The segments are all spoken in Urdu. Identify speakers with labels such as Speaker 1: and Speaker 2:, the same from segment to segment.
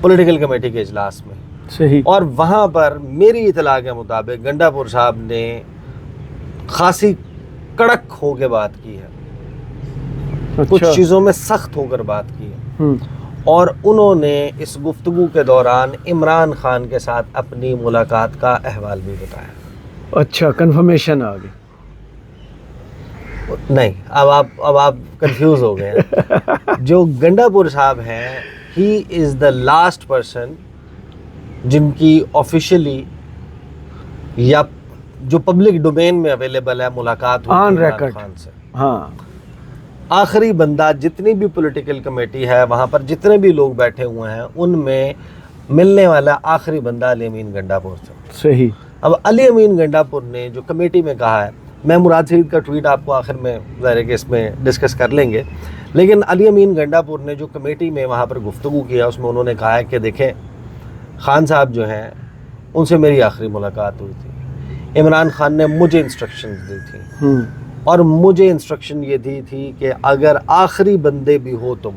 Speaker 1: پولیٹیکل کمیٹی کے اجلاس میں,
Speaker 2: صحیح.
Speaker 1: اور وہاں پر میری اطلاع کے مطابق گنڈا پور صاحب نے خاصی کڑک ہو کے بات کی ہے, کچھ چیزوں میں سخت ہو کر بات کی ہے, اور انہوں نے اس گفتگو کے دوران عمران خان کے ساتھ اپنی ملاقات کا احوال بھی بتایا.
Speaker 2: اچھا, کنفرمیشن آ گئی.
Speaker 1: نہیں, اب آپ کنفیوز ہو گئے ہیں. جو گنڈا پور صاحب ہیں, ہی از دا لاسٹ پرسن جن کی آفیشلی یا جو پبلک ڈومین میں اویلیبل ہے ملاقات ہوئی
Speaker 2: آن
Speaker 1: عمران
Speaker 2: ریکارڈ.
Speaker 1: خان سے.
Speaker 2: ہاں,
Speaker 1: آخری بندہ, جتنی بھی پولیٹیکل کمیٹی ہے وہاں پر جتنے بھی لوگ بیٹھے ہوئے ہیں, ان میں ملنے والا آخری بندہ علی امین گنڈا پور سے.
Speaker 2: صحیح.
Speaker 1: اب علی امین گنڈا پور نے جو کمیٹی میں کہا ہے, میں مراد سعید کا ٹویٹ آپ کو آخر میں ظاہر ہے کہ اس میں ڈسکس کر لیں گے, لیکن علی امین گنڈا پور نے جو کمیٹی میں وہاں پر گفتگو کیا اس میں انہوں نے کہا ہے کہ دیکھیں, خان صاحب جو ہیں ان سے میری آخری ملاقات ہوئی تھی, عمران خان نے مجھے انسٹرکشنز دی تھی, اور مجھے انسٹرکشن یہ دی تھی کہ اگر آخری بندے بھی ہو تم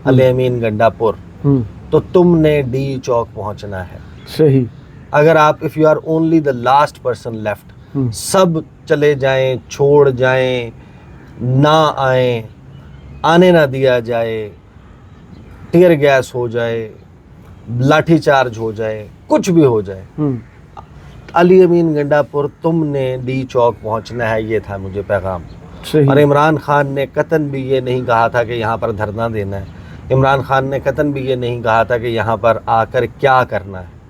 Speaker 1: علی امین گنڈا پور, تو تم نے ڈی چوک پہنچنا ہے.
Speaker 2: صحیح.
Speaker 1: اگر آپ if you are only the last person left, سب چلے جائیں, چھوڑ جائیں, نہ آئیں, آنے نہ دیا جائے, ٹیئر گیس ہو جائے, لاٹھی چارج ہو جائے, کچھ بھی ہو جائے, علی امین گنڈا پور تم نے ڈی چوک پہنچنا ہے, یہ تھا مجھے پیغام. اور عمران خان نے قطعاً بھی یہ نہیں کہا تھا کہ یہاں پر دھرنا دینا ہے, عمران خان نے قطعاً بھی یہ نہیں کہا تھا کہ یہاں پر آ کر کیا کرنا ہے.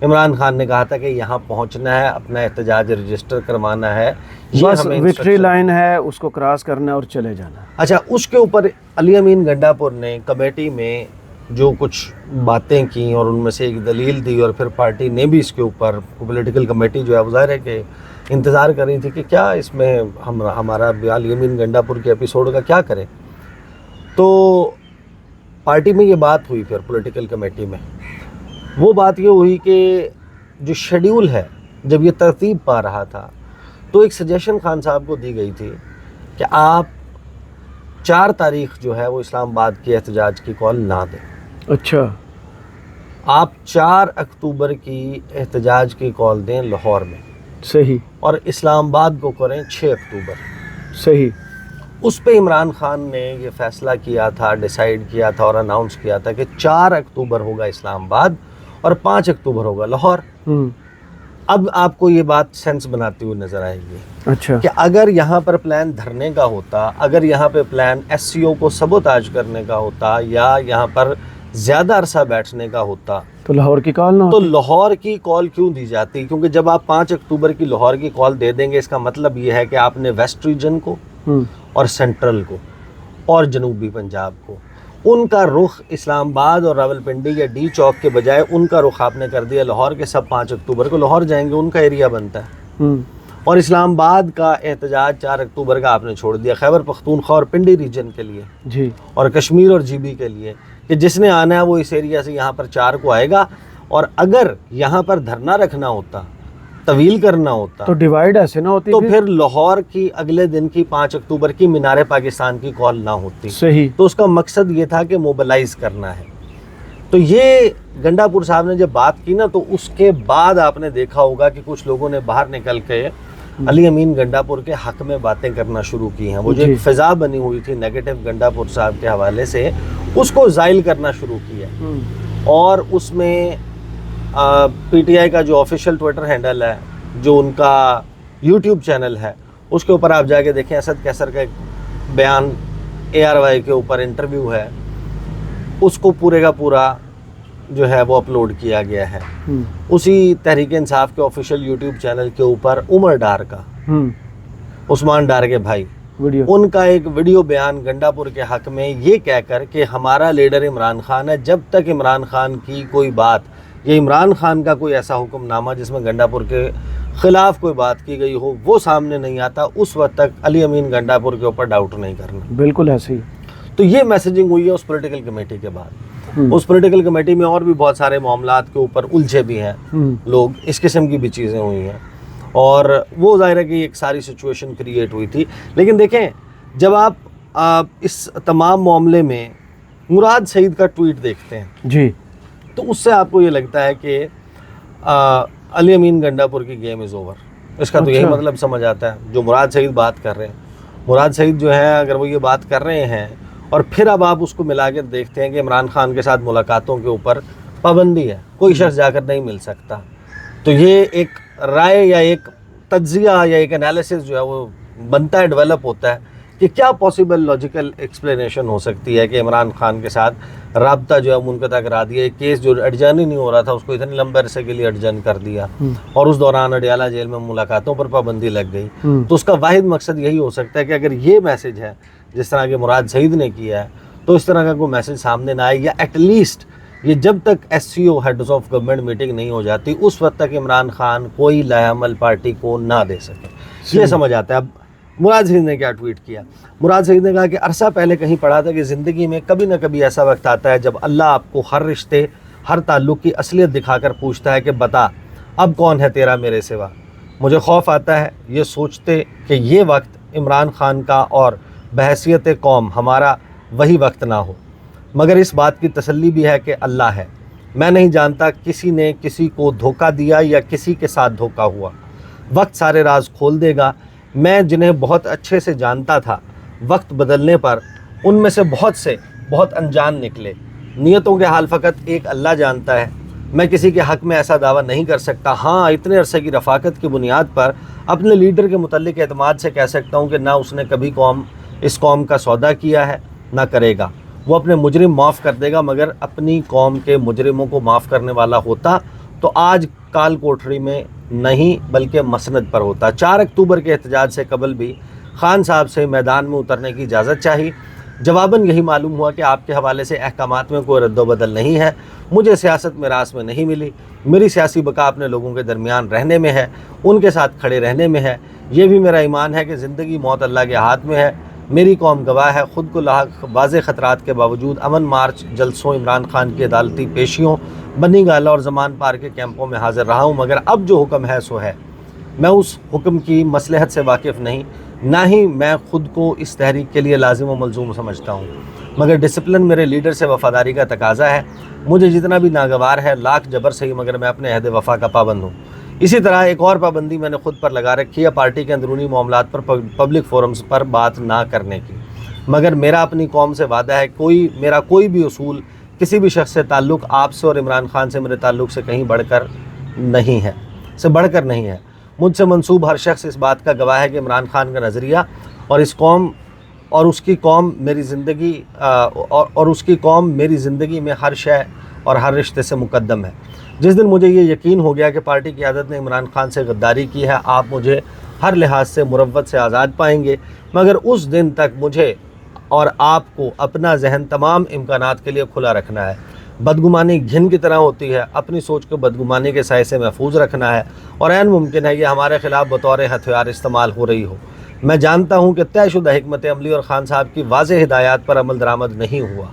Speaker 1: عمران خان نے کہا تھا کہ یہاں پہنچنا ہے, اپنا احتجاج رجسٹر کروانا ہے,
Speaker 2: بس وکٹری لائن ہے, اس کو کراس کرنا ہے اور چلے جانا.
Speaker 1: اچھا, اس کے اوپر علی امین گنڈا پور نے کمیٹی میں جو کچھ باتیں کی اور ان میں سے ایک دلیل دی, اور پھر پارٹی نے بھی اس کے اوپر, پولیٹیکل کمیٹی جو ہے وہ ظاہر ہے کہ انتظار کر رہی تھی کہ کیا اس میں ہمارا علی امین گنڈا پور کے ایپیسوڈ کا کیا کرے. تو پارٹی میں یہ بات ہوئی, پھر پولیٹیکل کمیٹی میں وہ بات یہ ہوئی کہ جو شیڈیول ہے جب یہ ترتیب پا رہا تھا, تو ایک سجیشن خان صاحب کو دی گئی تھی کہ آپ 4 تاریخ جو ہے وہ اسلام آباد کے احتجاج کی کال نہ دیں.
Speaker 2: اچھا,
Speaker 1: آپ 4 اکتوبر کی احتجاج کی کال دیں لاہور میں.
Speaker 2: صحیح.
Speaker 1: اور اسلام آباد کو کریں 6 اکتوبر.
Speaker 2: صحیح.
Speaker 1: اس پہ عمران خان نے یہ فیصلہ کیا تھا, ڈیسائیڈ کیا تھا اور اناؤنس کیا تھا کہ 4 اکتوبر ہوگا اسلام آباد اور 5 اکتوبر ہوگا لاہور. اب آپ کو یہ بات سینس بناتی ہوئی نظر آئے گی.
Speaker 2: اچھا,
Speaker 1: کہ اگر یہاں پر پلان دھرنے کا ہوتا, اگر یہاں پہ پلان ایس سی او کو سبوتاج کرنے کا ہوتا, یا یہاں پر زیادہ عرصہ بیٹھنے کا ہوتا,
Speaker 2: تو لاہور کی کال نہ
Speaker 1: تو لاہور کی کال کیوں دی جاتی؟ کیونکہ جب آپ 5 اکتوبر کی لاہور کی کال دے دیں گے, اس کا مطلب یہ ہے کہ آپ نے ویسٹ ریجن کو اور سینٹرل کو اور جنوبی پنجاب کو, ان کا رخ اسلام آباد اور راولپنڈی یا ڈی چوک کے بجائے ان کا رخ آپ نے کر دیا لاہور کے. سب 5 اکتوبر کو لاہور جائیں گے, ان کا ایریا بنتا ہے. اور اسلام آباد کا احتجاج 4 اکتوبر کا آپ نے چھوڑ دیا خیبر پختونخوا اور پنڈی ریجن کے لیے,
Speaker 2: جی, اور
Speaker 1: کشمیر اور جی بی کے لیے, کہ جس نے آنا ہے وہ اس ایریا سے یہاں پر 4 کو آئے گا. اور اگر یہاں پر دھرنا رکھنا ہوتا, طویل کرنا ہوتا,
Speaker 2: تو ڈیوائیڈ ایسے نہ ہوتی,
Speaker 1: تو پھر لاہور کی اگلے دن کی 5 اکتوبر کی مینار پاکستان کی کال نہ ہوتی.
Speaker 2: صحیح.
Speaker 1: تو اس کا مقصد یہ تھا کہ موبلائز کرنا ہے. تو یہ گنڈا پور صاحب نے جب بات کی نا, تو اس کے بعد آپ نے دیکھا ہوگا کہ کچھ لوگوں نے باہر نکل کے علی امین گنڈا پور کے حق میں باتیں کرنا شروع کی ہیں. وہ جو ایک فضا بنی ہوئی تھی نیگیٹو گنڈا پور صاحب کے حوالے سے, اس کو زائل کرنا شروع کیا. اور اس میں پی ٹی آئی کا جو آفیشیل ٹویٹر ہینڈل ہے, جو ان کا یوٹیوب چینل ہے, اس کے اوپر آپ جا کے دیکھیں, اسد کیسر کا ایک بیان ARY کے اوپر انٹرویو ہے, اس کو پورے کا پورا جو ہے وہ اپلوڈ کیا گیا ہے. اسی تحریک انصاف کے آفیشیل یوٹیوب چینل کے اوپر عمر ڈار کا, عثمان ڈار کے بھائی, ان کا ایک ویڈیو بیان گنڈا پور کے حق میں یہ کہہ کر کہ ہمارا لیڈر عمران خان ہے, جب تک عمران خان کی کوئی بات یا عمران خان کا کوئی ایسا حکم نامہ جس میں گنڈا پور کے خلاف کوئی بات کی گئی ہو وہ سامنے نہیں آتا, اس وقت تک علی امین گنڈا پور کے اوپر ڈاؤٹ نہیں کرنا.
Speaker 2: بالکل ایسے ہی.
Speaker 1: تو یہ میسیجنگ ہوئی ہے اس پولیٹیکل کمیٹی کے بعد. اس پولیٹیکل کمیٹی میں اور بھی بہت سارے معاملات کے اوپر الجھے بھی ہیں لوگ, اس قسم کی بھی چیزیں ہوئی ہیں, اور وہ ظاہر ہے کہ ایک ساری سچویشن کریٹ ہوئی تھی. لیکن دیکھیں, جب آپ اس تمام معاملے میں مراد سعید کا ٹویٹ دیکھتے ہیں,
Speaker 2: جی,
Speaker 1: تو اس سے آپ کو یہ لگتا ہے کہ علی امین گنڈاپور کی گیم از اوور. اس کا تو یہی مطلب سمجھ آتا ہے جو مراد سعید بات کر رہے ہیں. مراد سعید جو ہے اگر وہ یہ بات کر رہے ہیں اور پھر اب آپ اس کو ملا کے دیکھتے ہیں کہ عمران خان کے ساتھ ملاقاتوں کے اوپر پابندی ہے, کوئی شخص جا کر نہیں مل سکتا, تو یہ ایک رائے یا ایک تجزیہ یا ایک انالیسس جو ہے وہ بنتا ہے, ڈیولپ ہوتا ہے کہ کیا پاسبل لاجیکل ایکسپلینیشن ہو سکتی ہے کہ عمران خان کے ساتھ رابطہ جو ہے منقطع کرا دیا. ایک کیس جو اڈجرن ہی نہیں ہو رہا تھا اس کو اتنے لمبے عرصے کے لیے اڈجرن کر دیا, اور اس دوران اڈیالہ جیل میں ملاقاتوں پر پابندی لگ گئی. تو اس کا واحد مقصد یہی ہو سکتا ہے کہ اگر یہ میسج ہے جس طرح کہ مراد سعید نے کیا ہے, تو اس طرح کا کوئی میسج سامنے نہ آئے, یا ایٹ لیسٹ یہ جب تک S C O heads of government meeting نہیں ہو جاتی اس وقت تک عمران خان کوئی لائحہ عمل پارٹی کو نہ دے سکے. یہ سمجھ آتا ہے. اب مراد سعید نے کیا ٹویٹ کیا؟ مراد سعید نے کہا کہ عرصہ پہلے کہیں پڑھا تھا کہ زندگی میں کبھی نہ کبھی ایسا وقت آتا ہے جب اللہ آپ کو ہر رشتے, ہر تعلق کی اصلیت دکھا کر پوچھتا ہے کہ بتا اب کون ہے تیرا میرے سوا. مجھے خوف آتا ہے یہ سوچتے کہ یہ وقت عمران خان کا اور بحیثیت قوم ہمارا وہی وقت نہ ہو, مگر اس بات کی تسلی بھی ہے کہ اللہ ہے. میں نہیں جانتا کسی نے کسی کو دھوکہ دیا یا کسی کے ساتھ دھوکہ ہوا. وقت سارے راز کھول دے گا. میں جنہیں بہت اچھے سے جانتا تھا وقت بدلنے پر ان میں سے بہت انجان نکلے. نیتوں کے حال فقط ایک اللہ جانتا ہے. میں کسی کے حق میں ایسا دعویٰ نہیں کر سکتا. ہاں, اتنے عرصے کی رفاقت کی بنیاد پر اپنے لیڈر کے متعلق اعتماد سے کہہ سکتا ہوں کہ نہ اس نے کبھی اس قوم کا سودا کیا ہے نہ کرے گا. وہ اپنے مجرم معاف کر دے گا, مگر اپنی قوم کے مجرموں کو معاف کرنے والا ہوتا تو آج کال کوٹھری میں نہیں بلکہ مسند پر ہوتا. 4 اکتوبر کے احتجاج سے قبل بھی خان صاحب سے میدان میں اترنے کی اجازت چاہی. جواباً یہی معلوم ہوا کہ آپ کے حوالے سے احکامات میں کوئی رد و بدل نہیں ہے. مجھے سیاست میراث میں نہیں ملی. میری سیاسی بقا اپنے لوگوں کے درمیان رہنے میں ہے, ان کے ساتھ کھڑے رہنے میں ہے. یہ بھی میرا ایمان ہے کہ زندگی موت اللہ کے ہاتھ میں ہے. میری قوم گواہ ہے. خود کو لاحق واضح خطرات کے باوجود امن مارچ, جلسوں, عمران خان کی عدالتی پیشیوں, بنی گالہ اور زمان پار کے کیمپوں میں حاضر رہا ہوں, مگر اب جو حکم ہے سو ہے. میں اس حکم کی مصلحت سے واقف نہیں, نہ ہی میں خود کو اس تحریک کے لیے لازم و ملزوم سمجھتا ہوں, مگر ڈسپلن میرے لیڈر سے وفاداری کا تقاضا ہے. مجھے جتنا بھی ناگوار ہے لاکھ جبر صحیح, مگر میں اپنے عہد وفا کا پابند ہوں. اسی طرح ایک اور پابندی میں نے خود پر لگا رکھی ہے, پارٹی کے اندرونی معاملات پر پبلک فورمز پر بات نہ کرنے کی. مگر میرا اپنی قوم سے وعدہ ہے میرا کوئی بھی اصول کسی بھی شخص سے تعلق آپ سے اور عمران خان سے میرے تعلق سے کہیں بڑھ کر نہیں ہے. مجھ سے منسوب ہر شخص اس بات کا گواہ ہے کہ عمران خان کا نظریہ اور اس کی قوم میری زندگی میں ہر شے اور ہر رشتے سے مقدم ہے. جس دن مجھے یہ یقین ہو گیا کہ پارٹی کی قیادت نے عمران خان سے غداری کی ہے, آپ مجھے ہر لحاظ سے مروت سے آزاد پائیں گے, مگر اس دن تک مجھے اور آپ کو اپنا ذہن تمام امکانات کے لیے کھلا رکھنا ہے. بدگمانی گھن کی طرح ہوتی ہے, اپنی سوچ کو بدگمانی کے سائے سے محفوظ رکھنا ہے, اور عین ممکن ہے یہ ہمارے خلاف بطور ہتھیار استعمال ہو رہی ہو. میں جانتا ہوں کہ طے شدہ حکمت عملی اور خان صاحب کی واضح ہدایات پر عمل درآمد نہیں ہوا.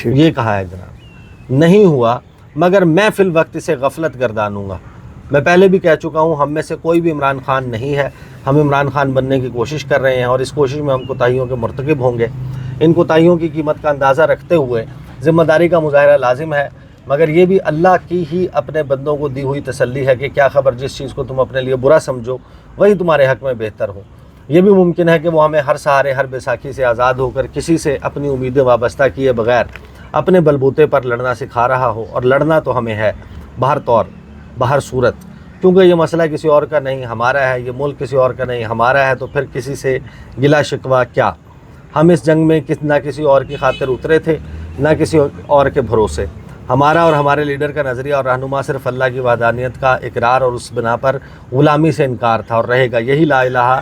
Speaker 1: یہ کہا ہے جناب, نہیں ہوا, مگر میں فی الوقت اسے غفلت گردانوں گا. میں پہلے بھی کہہ چکا ہوں, ہم میں سے کوئی بھی عمران خان نہیں ہے. ہم عمران خان بننے کی کوشش کر رہے ہیں, اور اس کوشش میں ہم کوتاہیوں کے مرتکب ہوں گے. ان کوتاہیوں کی قیمت کا اندازہ رکھتے ہوئے ذمہ داری کا مظاہرہ لازم ہے, مگر یہ بھی اللہ کی ہی اپنے بندوں کو دی ہوئی تسلی ہے کہ کیا خبر جس چیز کو تم اپنے لیے برا سمجھو وہی تمہارے حق میں بہتر ہو. یہ بھی ممکن ہے کہ وہ ہمیں ہر سہارے, ہر بیساکھی سے آزاد ہو کر کسی سے اپنی امیدیں وابستہ کیے بغیر اپنے بلبوتے پر لڑنا سکھا رہا ہو, اور لڑنا تو ہمیں ہے بہر صورت, کیونکہ یہ مسئلہ کسی اور کا نہیں ہمارا ہے, یہ ملک کسی اور کا نہیں ہمارا ہے. تو پھر کسی سے گلا شکوہ کیا؟ ہم اس جنگ میں نہ کسی اور کی خاطر اترے تھے نہ کسی اور کے بھروسے. ہمارا اور ہمارے لیڈر کا نظریہ اور رہنما صرف اللہ کی وحدانیت کا اقرار اور اس بنا پر غلامی سے انکار تھا اور رہے گا. یہی لا الہ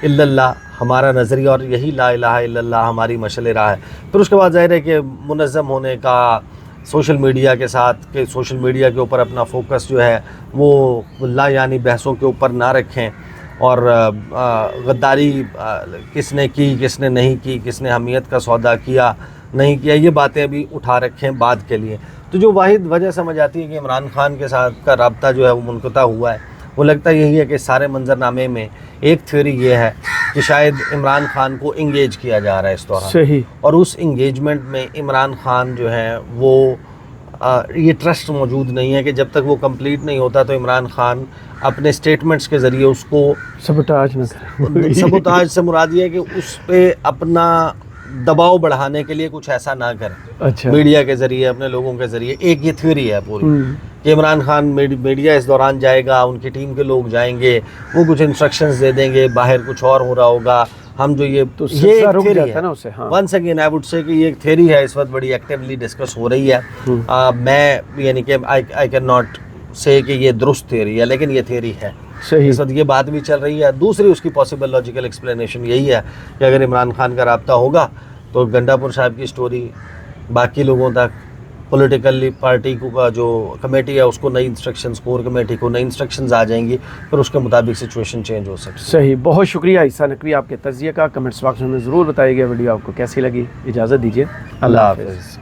Speaker 1: الا اللہ ہمارا نظریہ, اور یہی لا الہ الا اللہ ہماری مشعل راہ ہے. پھر اس کے بعد ظاہر ہے کہ منظم ہونے کا سوشل میڈیا کے ساتھ, کہ سوشل میڈیا کے اوپر اپنا فوکس جو ہے وہ لا یعنی بحثوں کے اوپر نہ رکھیں, اور غداری کس نے کی, کس نے نہیں کی, کس نے حمیت کا سودا کیا نہیں کیا, یہ باتیں بھی اٹھا رکھیں بعد کے لیے. تو جو واحد وجہ سمجھ آتی ہے کہ عمران خان کے ساتھ کا رابطہ جو ہے وہ منقطع ہوا ہے, وہ لگتا یہی ہے کہ سارے منظرنامے میں ایک تھیوری یہ ہے کہ شاید عمران خان کو انگیج کیا جا رہا ہے اس دوران,
Speaker 2: صحیح,
Speaker 1: اور اس انگیجمنٹ میں عمران خان جو ہے وہ یہ ٹرسٹ موجود نہیں ہے کہ جب تک وہ کمپلیٹ نہیں ہوتا تو عمران خان اپنے اسٹیٹمنٹس کے ذریعے اس کو
Speaker 2: سبوٹاج نہ کریں.
Speaker 1: سبوتاج سے مراد یہ ہے کہ اس پہ اپنا دباؤ بڑھانے کے لیے کچھ ایسا نہ کریں
Speaker 2: اچھا.
Speaker 1: میڈیا کے ذریعے, اپنے لوگوں کے ذریعے. ایک یہ تھیوری ہے پوری کہ عمران خان میڈیا اس دوران جائے گا, ان کی ٹیم کے لوگ جائیں گے, وہ کچھ انسٹرکشنز دے دیں گے, باہر کچھ اور ہو رہا ہوگا, ہم جو یہ
Speaker 2: رک جاتا ہے نا اسے. ہاں
Speaker 1: once again I would say کہ یہ ایک تھیوری ہے, اس وقت بڑی ایکٹیولی ڈسکس ہو رہی ہے. میں یعنی کہ آئی کین ناٹ سے کہ یہ درست تھیوری ہے, لیکن یہ تھیوری ہے.
Speaker 2: صحیح.
Speaker 1: اس وقت یہ بات بھی چل رہی ہے. دوسری اس کی پاسبل لاجیکل ایکسپلینیشن یہی ہے کہ اگر عمران خان کا رابطہ ہوگا تو گنڈا پور صاحب کی سٹوری باقی لوگوں تک, پولیٹیکلی پارٹی کو کا جو کمیٹی ہے اس کو نئی انسٹرکشنز, کور کمیٹی کو نئی انسٹرکشنز آ جائیں گی, پھر اس کے مطابق سچویشن چینج ہو سکتی ہے.
Speaker 2: صحیح. بہت شکریہ عیسیٰ نقوی آپ کے تجزیے کا. کمنٹس باکس میں ضرور بتائیے گا ویڈیو آپ کو کیسی لگی. اجازت دیجیے. اللہ حافظ.